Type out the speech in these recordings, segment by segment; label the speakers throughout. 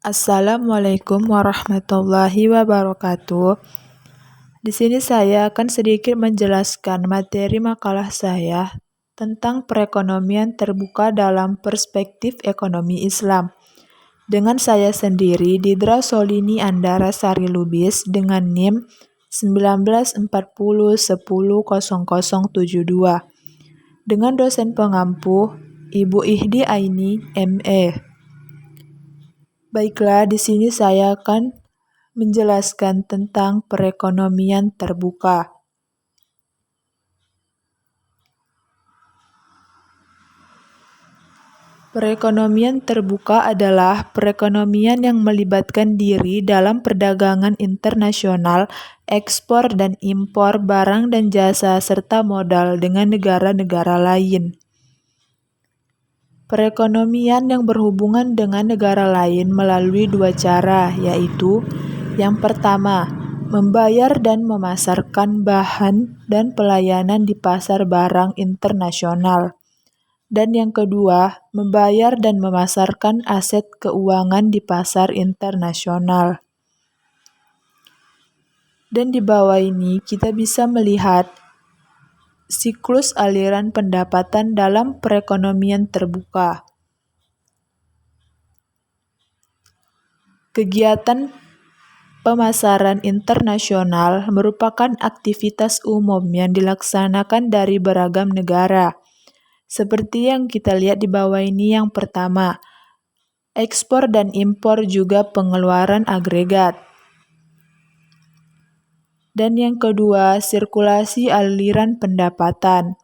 Speaker 1: Assalamualaikum warahmatullahi wabarakatuh. Di sini saya akan sedikit menjelaskan materi makalah saya tentang perekonomian terbuka dalam perspektif ekonomi Islam. Dengan saya sendiri, Didra Solini Andara Sari Lubis dengan NIM 1940100072. Dengan dosen pengampu, Ibu Ihdi Aini, ME. Baiklah, di sini saya akan menjelaskan tentang perekonomian terbuka. Perekonomian terbuka adalah perekonomian yang melibatkan diri dalam perdagangan internasional, ekspor dan impor barang dan jasa serta modal dengan negara-negara lain. Perekonomian yang berhubungan dengan negara lain melalui dua cara, yaitu yang pertama, membayar dan memasarkan bahan dan pelayanan di pasar barang internasional. Dan yang kedua, membayar dan memasarkan aset keuangan di pasar internasional. Dan di bawah ini kita bisa melihat siklus aliran pendapatan dalam perekonomian terbuka. Kegiatan pemasaran internasional merupakan aktivitas umum yang dilaksanakan dari beragam negara. Seperti yang kita lihat di bawah ini, yang pertama, ekspor dan impor juga pengeluaran agregat. Dan yang kedua, sirkulasi aliran pendapatan.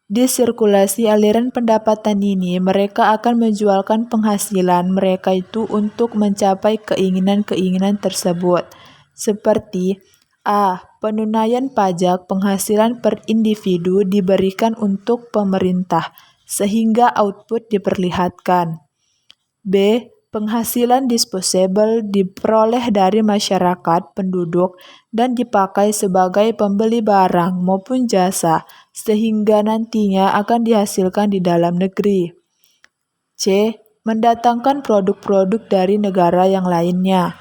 Speaker 1: Di sirkulasi aliran pendapatan ini, mereka akan menjualkan penghasilan mereka itu untuk mencapai keinginan-keinginan tersebut. Seperti A. Penunaian pajak penghasilan per individu diberikan untuk pemerintah, sehingga output diperlihatkan. B. Penghasilan disposable diperoleh dari masyarakat penduduk dan dipakai sebagai pembeli barang maupun jasa, sehingga nantinya akan dihasilkan di dalam negeri. C. Mendatangkan produk-produk dari negara yang lainnya.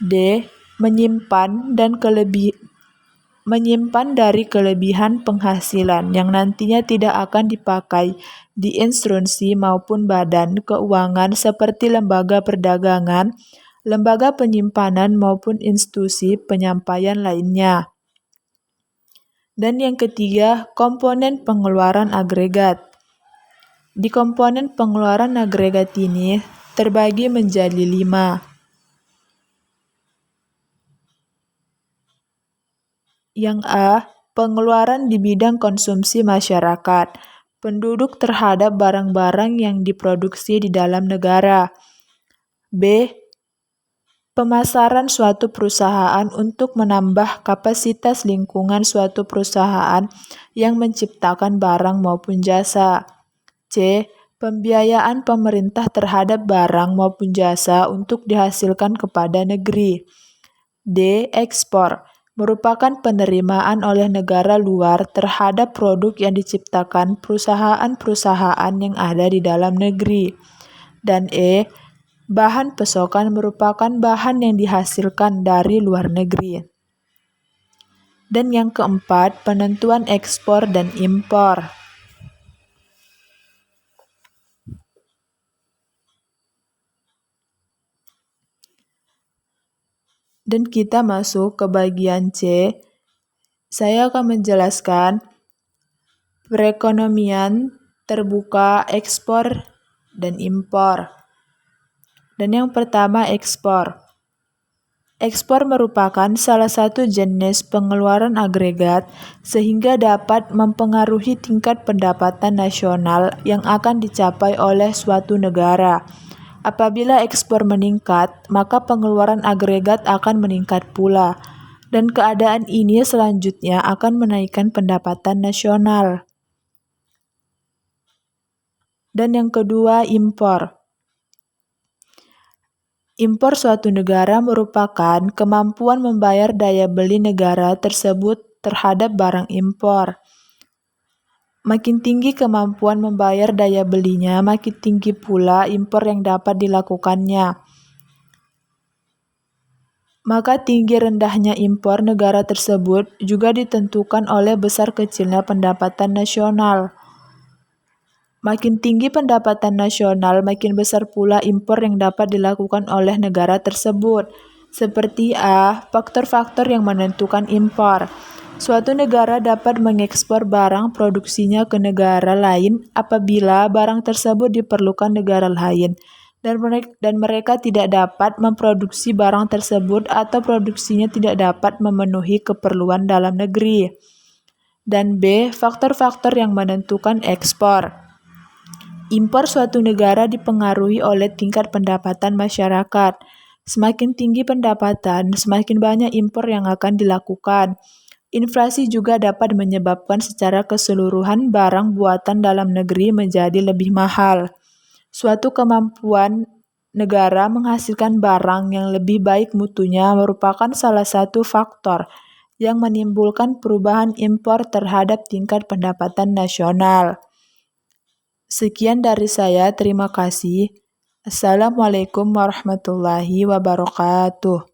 Speaker 1: D. Menyimpan dari kelebihan penghasilan yang nantinya tidak akan dipakai di instansi maupun badan keuangan seperti lembaga perdagangan, lembaga penyimpanan maupun institusi penyampaian lainnya. Dan yang ketiga, komponen pengeluaran agregat. Di komponen pengeluaran agregat ini terbagi menjadi 5. Yang A, pengeluaran di bidang konsumsi masyarakat, penduduk terhadap barang-barang yang diproduksi di dalam negara. B, pemasaran suatu perusahaan untuk menambah kapasitas lingkungan suatu perusahaan yang menciptakan barang maupun jasa. C, pembiayaan pemerintah terhadap barang maupun jasa untuk dihasilkan kepada negeri. D, ekspor, merupakan penerimaan oleh negara luar terhadap produk yang diciptakan perusahaan-perusahaan yang ada di dalam negeri. Dan E, bahan pasokan merupakan bahan yang dihasilkan dari luar negeri. Dan yang keempat, penentuan ekspor dan impor. Dan kita masuk ke bagian C. Saya akan menjelaskan perekonomian terbuka, ekspor, dan impor. Dan yang pertama, ekspor. Ekspor merupakan salah satu jenis pengeluaran agregat sehingga dapat mempengaruhi tingkat pendapatan nasional yang akan dicapai oleh suatu negara. Apabila ekspor meningkat, maka pengeluaran agregat akan meningkat pula, dan keadaan ini selanjutnya akan menaikkan pendapatan nasional. Dan yang kedua, impor. Impor suatu negara merupakan kemampuan membayar daya beli negara tersebut terhadap barang impor. Makin tinggi kemampuan membayar daya belinya, makin tinggi pula impor yang dapat dilakukannya. Maka tinggi rendahnya impor negara tersebut juga ditentukan oleh besar kecilnya pendapatan nasional. Makin tinggi pendapatan nasional, makin besar pula impor yang dapat dilakukan oleh negara tersebut. Seperti A, faktor-faktor yang menentukan impor. Suatu negara dapat mengekspor barang produksinya ke negara lain apabila barang tersebut diperlukan negara lain dan mereka tidak dapat memproduksi barang tersebut atau produksinya tidak dapat memenuhi keperluan dalam negeri. Dan B, faktor-faktor yang menentukan ekspor. Impor suatu negara dipengaruhi oleh tingkat pendapatan masyarakat. Semakin tinggi pendapatan, semakin banyak impor yang akan dilakukan. Inflasi juga dapat menyebabkan secara keseluruhan barang buatan dalam negeri menjadi lebih mahal. Suatu kemampuan negara menghasilkan barang yang lebih baik mutunya merupakan salah satu faktor yang menimbulkan perubahan impor terhadap tingkat pendapatan nasional. Sekian dari saya, terima kasih. Assalamualaikum warahmatullahi wabarakatuh.